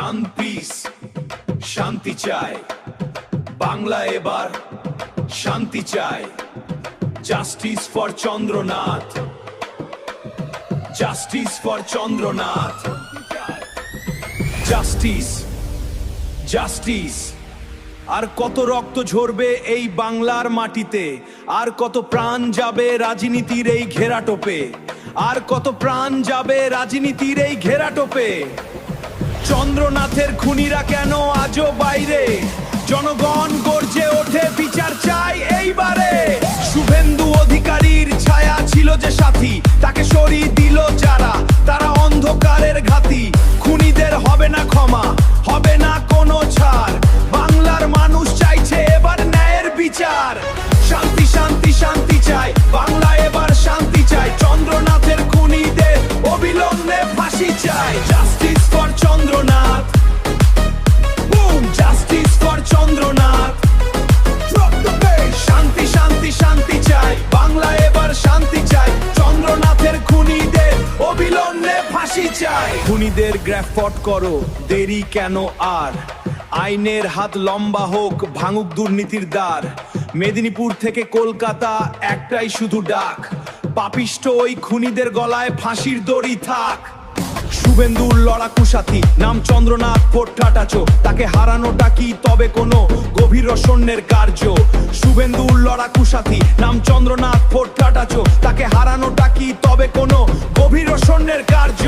শান্তিস শান্তি চাই, বাংলা এবার শান্তি চাই। Justice for Chandranath, justice for Chandranath, justice justice. আর কত রক্ত ঝরবে এই বাংলার মাটিতে, আর কত প্রাণ যাবে রাজনীতির এই ঘেরাটোপে, আর কত প্রাণ যাবে রাজনীতির এই ঘেরাটোপে। চন্দ্রনাথের খুনিরা কেন আজও বাইরে? জনগণ গর্জে ওঠে, বিচার চাই এইবারে। শুভেন্দু অধিকারীর ছায়া ছিল যে সাথী, তাকে সরিয়ে দিল যারা, তারা অন্ধকারের ঘাতি। খুনিদের হবে না ক্ষমা, হবে না কোনো ছাড়। বাংলার মানুষ চাইছে এবার ন্যায়ের বিচার। শান্তি শান্তি শান্তি চাই, বাংলা এবার শান্তি চাই। চন্দ্রনাথের খুনিদের অবিলম্বে ফাঁসি চাই। Justice for Chandranath, broom, justice for Chandranath. শান্তি শান্তি শান্তি চাই, বাংলা এবার শান্তি চাই। চন্দ্রনাথের খুনিদের অবিলম্বে ফাঁসি চাই। খুনিদের গ্রেফতার করো, দেরি কেন আর? আইনের হাত লম্বা হোক, ভাঙুক দুর্নীতির দ্বার। মেদিনীপুর থেকে কলকাতা একটাই শুধু ডাক, পাপিষ্ট ওই খুনিদের গলায় ফাঁসির দড়ি থাক। শুভেন্দুর লড়াকু সাথী নাম চন্দ্রনাথ ভট্টাচার্য, তাকে হারানোটা কি তবে কোনো গভীর রসন্যের কার্য? শুভেন্দুর লড়াকু সাথী নাম চন্দ্রনাথ ভট্টাচার্য, তাকে হারানোটা কি তবে কোনো গভীর রসন্যের কার্য?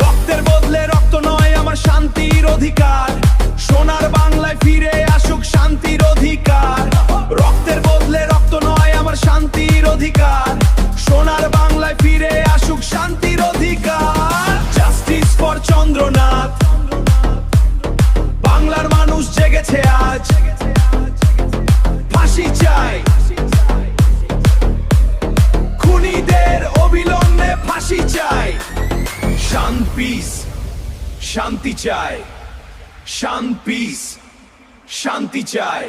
রক্তের বদলে রক্ত নয় আমার শান্তির অধিকার। সোনার বাংলায় ফিরে আসুক শান্তির অধিকার। রক্তের বদলে রক্ত নয় আমার শান্তির অধিকার। সোনার বাংলায় ফিরে আসুক শান্তির অধিকার। জাস্টিস ফর চন্দ্রনাথ, বাংলার মানুষ জেগেছে আজ। ফাঁসি চাই, খুনিদের অবিলম্বে ফাঁসি চাই। শান্তিস শান্তি চাই, শান্তিস শান্তি চাই।